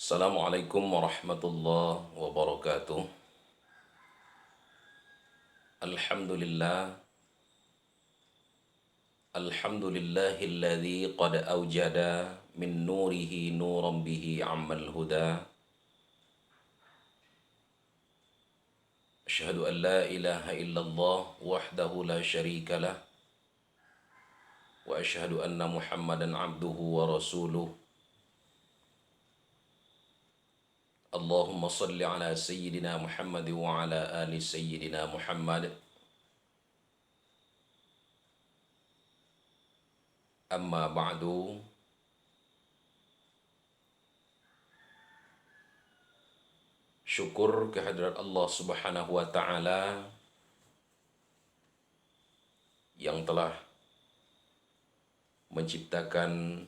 Assalamualaikum warahmatullahi wabarakatuh. Alhamdulillah. Alhamdulillahilladzi qad awjada min nurihi nuran bihi ammal huda. Asyhadu an la ilaha illallah wahdahu la syarika lah. Wa asyhadu anna Muhammadan abduhu wa rasuluh. Allahumma salli ala sayyidina Muhammad wa ala ali sayyidina Muhammad. Amma ba'du. Syukur kehadirat Allah Subhanahu wa taala yang telah menciptakan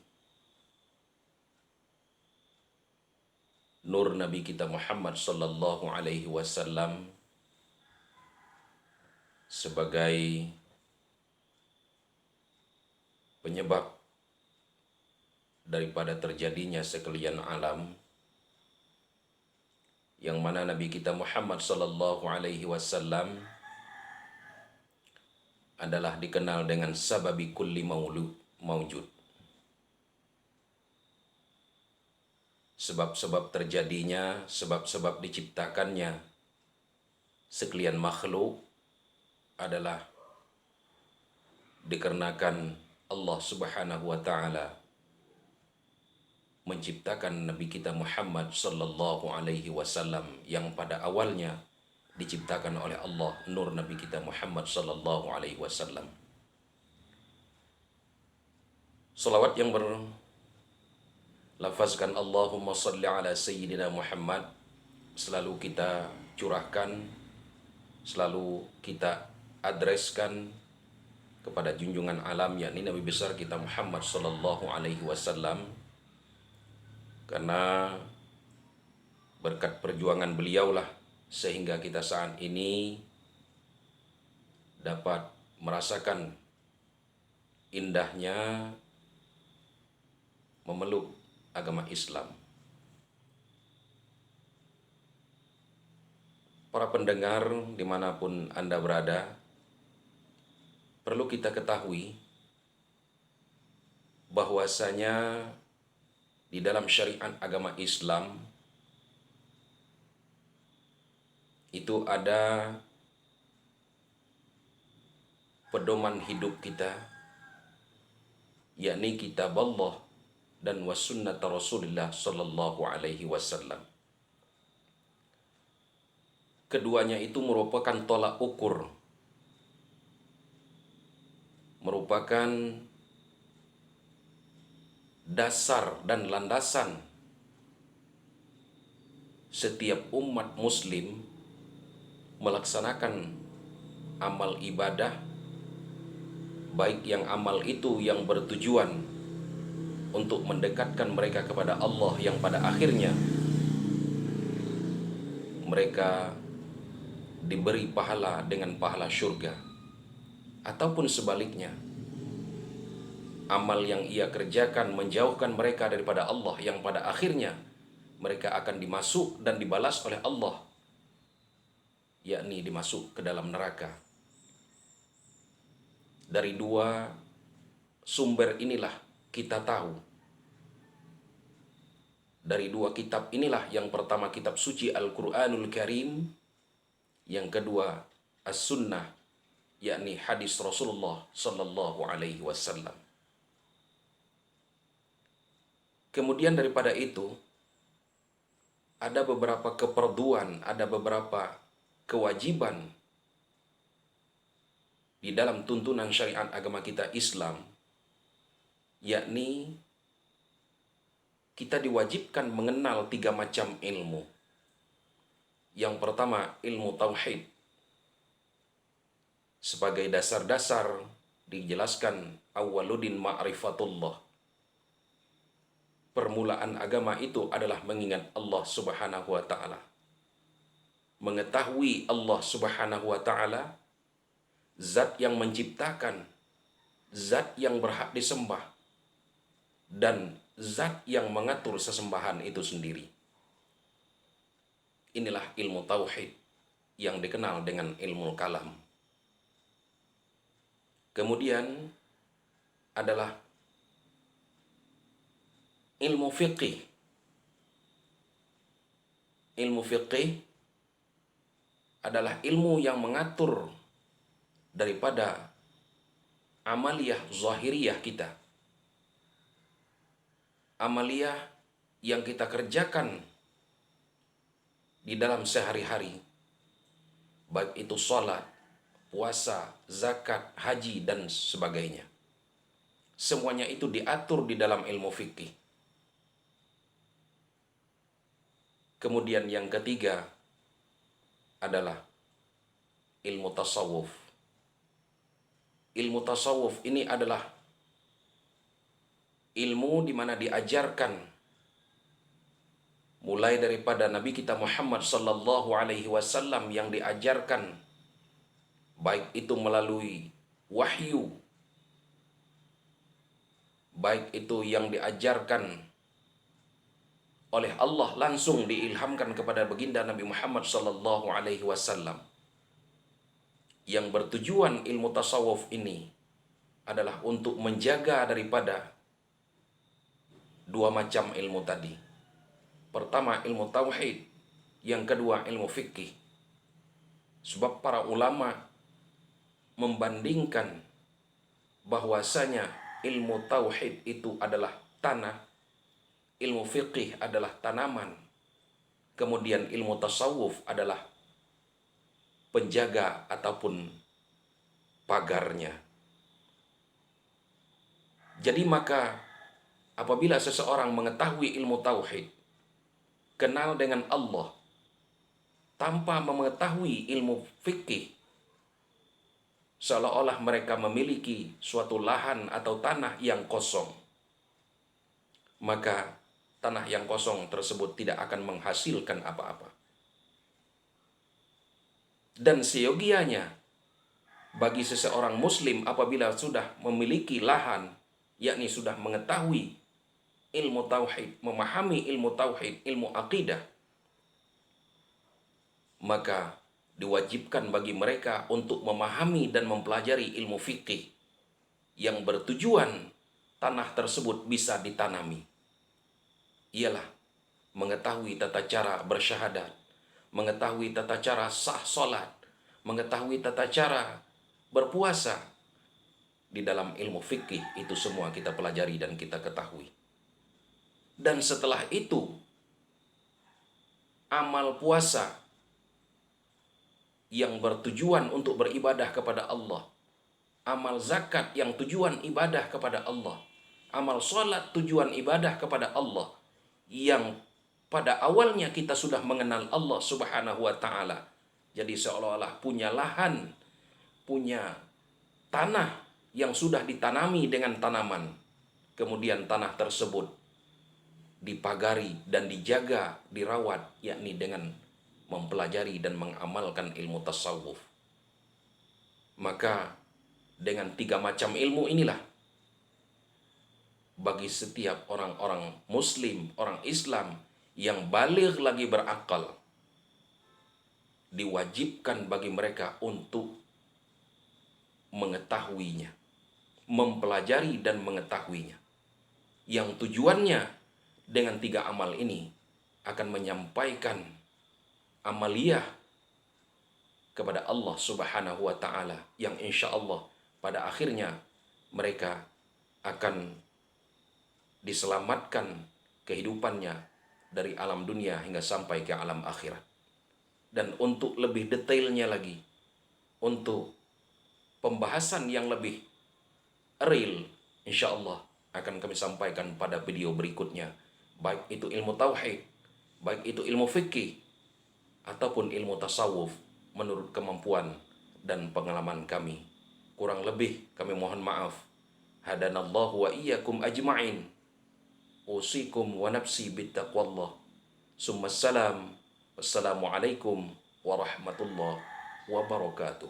nur Nabi kita Muhammad sallallahu alaihi wasallam sebagai penyebab daripada terjadinya sekalian alam, yang mana Nabi kita Muhammad sallallahu alaihi wasallam adalah dikenal dengan sababi kulli maujud. Sebab-sebab terjadinya, sebab-sebab diciptakannya sekalian makhluk adalah dikarenakan Allah Subhanahu wa taala menciptakan Nabi kita Muhammad sallallahu alaihi wasallam yang pada awalnya diciptakan oleh Allah, nur Nabi kita Muhammad sallallahu alaihi wasallam. Salawat yang berlafazkan Allahumma salli ala sayyidina Muhammad selalu kita curahkan, selalu kita adreskan kepada junjungan alam, yakni Nabi besar kita Muhammad sallallahu alaihi wasallam, karena berkat perjuangan beliaulah sehingga kita saat ini dapat merasakan indahnya memeluk agama Islam. Para pendengar dimanapun Anda berada, perlu kita ketahui bahwasanya di dalam syariat agama Islam itu ada pedoman hidup kita, yakni kitab Allah dan wasunnat Rasulullah sallallahu alaihi wasallam. Keduanya itu merupakan tolak ukur, merupakan dasar dan landasan setiap umat muslim melaksanakan amal ibadah, baik yang amal itu yang bertujuan untuk mendekatkan mereka kepada Allah yang pada akhirnya mereka diberi pahala dengan pahala syurga, ataupun sebaliknya, amal yang ia kerjakan menjauhkan mereka daripada Allah yang pada akhirnya mereka akan dimasuk dan dibalas oleh Allah, yakni dimasuk ke dalam neraka. Dari dua sumber inilah kita tahu, dari dua kitab inilah, yang pertama kitab suci Al-Quranul Karim, yang kedua As-Sunnah, yakni hadis Rasulullah sallallahu alaihi wasallam. Kemudian daripada itu ada beberapa keperduan, ada beberapa kewajiban di dalam tuntunan syariat agama kita Islam, yakni kita diwajibkan mengenal 3 macam ilmu. Yang pertama, ilmu tauhid. Sebagai dasar-dasar dijelaskan awwaluddin ma'rifatullah. Permulaan agama itu adalah mengingat Allah Subhanahu wa taala. Mengetahui Allah Subhanahu wa taala, zat yang menciptakan, zat yang berhak disembah, dan zat yang mengatur sesembahan itu sendiri. Inilah ilmu tauhid yang dikenal dengan ilmu kalam. Kemudian adalah ilmu fiqih. Ilmu fiqih adalah ilmu yang mengatur daripada amaliyah zahiriyah kita. Amaliyah yang kita kerjakan di dalam sehari-hari. Baik itu sholat, puasa, zakat, haji, dan sebagainya. Semuanya itu diatur di dalam ilmu fikih. Kemudian yang ketiga adalah ilmu tasawuf. Ilmu tasawuf ini adalah ilmu di mana diajarkan mulai daripada Nabi kita Muhammad sallallahu alaihi wasallam yang diajarkan baik itu melalui wahyu, baik itu yang diajarkan oleh Allah langsung diilhamkan kepada baginda Nabi Muhammad sallallahu alaihi wasallam. Yang bertujuan ilmu tasawuf ini adalah untuk menjaga daripada dua macam ilmu tadi. Pertama ilmu tauhid, yang kedua ilmu fikih. Sebab para ulama membandingkan bahwasanya ilmu tauhid itu adalah tanah, ilmu fikih adalah tanaman, kemudian ilmu tasawuf adalah penjaga ataupun pagarnya. Jadi maka apabila seseorang mengetahui ilmu tauhid, kenal dengan Allah, tanpa mengetahui ilmu fikih, seolah-olah mereka memiliki suatu lahan atau tanah yang kosong. Maka tanah yang kosong tersebut tidak akan menghasilkan apa-apa. Dan seyogianya bagi seseorang muslim apabila sudah memiliki lahan, yakni sudah mengetahui ilmu tauhid, memahami ilmu tauhid, ilmu akidah, maka diwajibkan bagi mereka untuk memahami dan mempelajari ilmu fikih yang bertujuan tanah tersebut bisa ditanami. Ialah mengetahui tata cara bersyahadat, mengetahui tata cara sah solat, mengetahui tata cara berpuasa. Di dalam ilmu fikih itu semua kita pelajari dan kita ketahui. Dan setelah itu, amal puasa yang bertujuan untuk beribadah kepada Allah, amal zakat yang tujuan ibadah kepada Allah, amal sholat tujuan ibadah kepada Allah, yang pada awalnya kita sudah mengenal Allah subhanahu wa ta'ala. Jadi seolah-olah punya lahan, punya tanah yang sudah ditanami dengan tanaman. Kemudian tanah tersebut dipagari dan dijaga, dirawat, yakni dengan mempelajari dan mengamalkan ilmu tasawuf. Maka dengan tiga macam ilmu inilah bagi setiap orang-orang muslim, orang Islam yang baligh lagi berakal, diwajibkan bagi mereka untuk mengetahuinya, mempelajari dan mengetahuinya. Yang tujuannya dengan tiga amal ini akan menyampaikan amaliyah kepada Allah subhanahu wa ta'ala, yang insya Allah pada akhirnya mereka akan diselamatkan kehidupannya dari alam dunia hingga sampai ke alam akhirat. Dan untuk lebih detailnya lagi, untuk pembahasan yang lebih real, insya Allah akan kami sampaikan pada video berikutnya. Baik itu ilmu tauhid, baik itu ilmu fikih, ataupun ilmu tasawuf menurut kemampuan dan pengalaman kami. Kurang lebih kami mohon maaf. Hadanallahu wa iyyakum ajma'in. Usikum wa nafsi bittaqwallah. Summa salam. Wassalamualaikum warahmatullahi wabarakatuh.